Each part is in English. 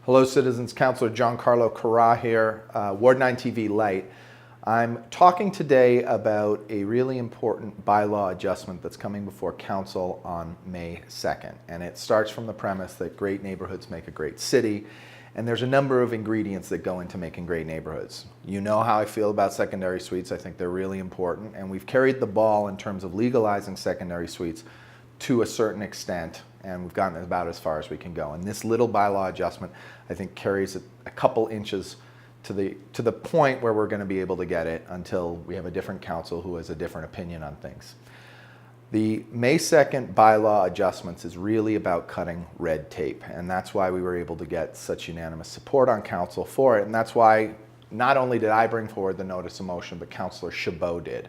Hello citizens, Councillor Gian-Carlo Carra here, Ward 9 TV Light. I'm talking today about a really important bylaw adjustment that's coming before Council on May 2nd. And it starts from the premise that great neighborhoods make a great city. And there's a number of ingredients that go into making great neighborhoods. You know how I feel about secondary suites. I think they're really important. And we've carried the ball in terms of legalizing secondary suites to a certain extent, and we've gotten about as far as we can go. And this little bylaw adjustment, I think, carries a couple inches to the point where we're going to be able to get it until we have a different council who has a different opinion on things. The May 2nd bylaw adjustments is really about cutting red tape, and that's why we were able to get such unanimous support on council for it, and that's why not only did I bring forward the notice of motion, but Councillor Chabot did.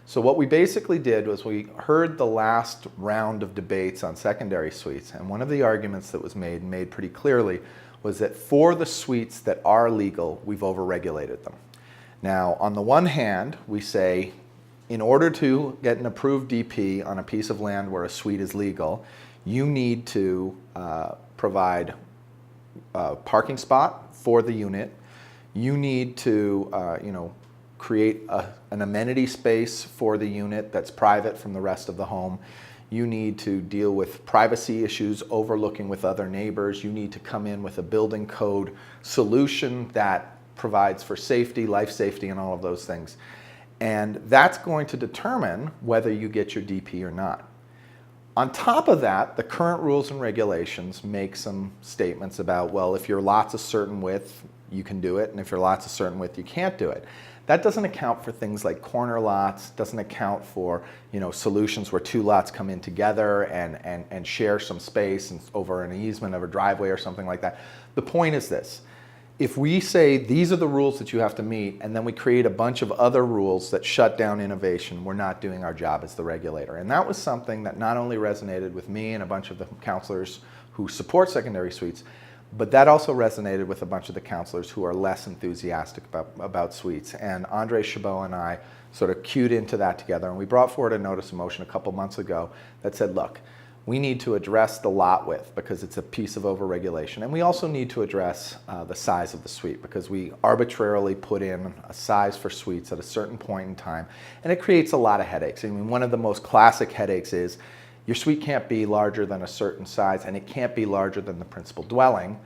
So what we basically did was we heard the last round of debates on secondary suites, and one of the arguments that was made pretty clearly was that for the suites that are legal, we've overregulated them. Now, on the one hand, we say, in order to get an approved DP on a piece of land where a suite is legal, you need to provide a parking spot for the unit. You need to, create an amenity space for the unit that's private from the rest of the home. You need to deal with privacy issues, overlooking with other neighbors. You need to come in with a building code solution that provides for safety, life safety, and all of those things. And that's going to determine whether you get your DP or not. On top of that, the current rules and regulations make some statements about, well, if your lot's a certain width, you can do it, and if your lot's a certain width, you can't do it. That doesn't account for things like corner lots, doesn't account for solutions where two lots come in together and share some space and over an easement of a driveway or something like that. The point is this: if we say these are the rules that you have to meet, and then we create a bunch of other rules that shut down innovation, we're not doing our job as the regulator. And that was something that not only resonated with me and a bunch of the councillors who support secondary suites, but that also resonated with a bunch of the councillors who are less enthusiastic about suites. And Andre Chabot and I sort of cued into that together, and we brought forward a notice of motion a couple months ago that said, look, we need to address the lot width because it's a piece of overregulation, and we also need to address the size of the suite because we arbitrarily put in a size for suites at a certain point in time, and it creates a lot of headaches. I mean, one of the most classic headaches is your suite can't be larger than a certain size, and it can't be larger than the principal dwelling.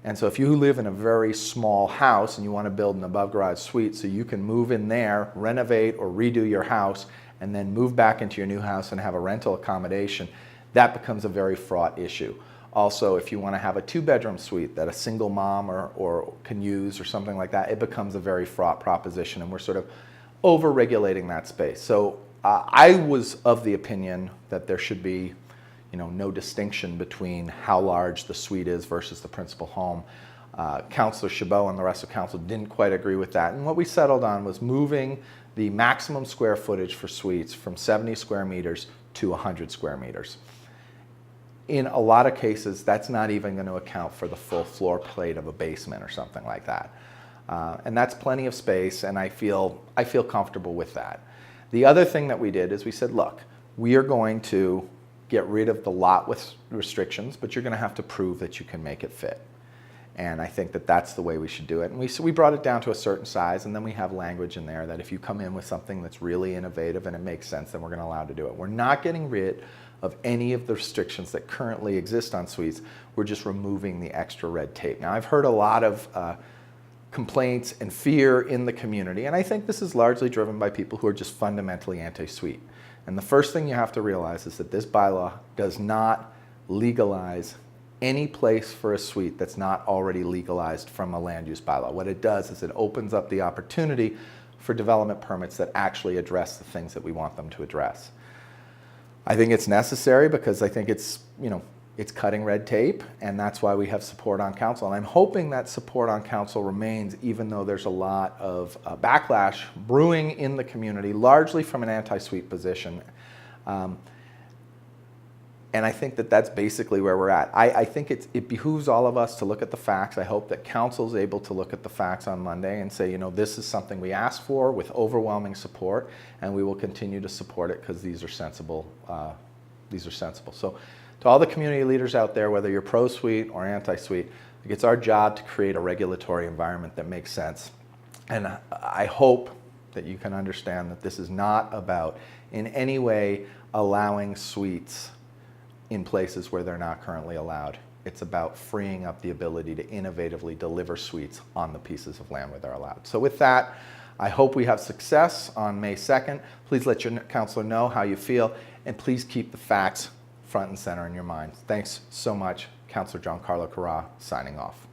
And so if you live in a very small house and you want to build an above garage suite so you can move in there, renovate or redo your house, and then move back into your new house and have a rental accommodation, that becomes a very fraught issue. Also, if you want to have a two-bedroom suite that a single mom or can use or something like that, it becomes a very fraught proposition, and we're sort of over-regulating that space. So I was of the opinion that there should be no distinction between how large the suite is versus the principal home. Councillor Chabot and the rest of council didn't quite agree with that. And what we settled on was moving the maximum square footage for suites from 70 square meters to 100 square meters. In a lot of cases, that's not even going to account for the full floor plate of a basement or something like that. And that's plenty of space, and I feel comfortable with that. The other thing that we did is we said, look, we are going to get rid of the lot with restrictions, but you're going to have to prove that you can make it fit. And I think that that's the way we should do it. And we brought it down to a certain size, and then we have language in there that if you come in with something that's really innovative and it makes sense, then we're going to allow to do it. We're not getting rid of any of the restrictions that currently exist on suites. We're just removing the extra red tape. Now, I've heard a lot of complaints and fear in the community, and I think this is largely driven by people who are just fundamentally anti-suite. And the first thing you have to realize is that this bylaw does not legalize any place for a suite that's not already legalized from a land use bylaw. What it does is it opens up the opportunity for development permits that actually address the things that we want them to address. I think it's necessary because I think it's cutting red tape, and that's why we have support on council. And I'm hoping that support on council remains, even though there's a lot of backlash brewing in the community, largely from an anti-suite position. And I think that that's basically where we're at. I think it behooves all of us to look at the facts. I hope that council's able to look at the facts on Monday and say, this is something we asked for with overwhelming support, and we will continue to support it because these are sensible. So to all the community leaders out there, whether you're pro-suite or anti-suite, It's our job to create a regulatory environment that makes sense. And I hope that you can understand that this is not about in any way allowing suites in places where they're not currently allowed. It's about freeing up the ability to innovatively deliver suites on the pieces of land where they're allowed. So with that, I hope we have success on May 2nd. Please let your councillor know how you feel, and please keep the facts front and center in your mind. Thanks so much. Councillor Gian-Carlo Carra signing off.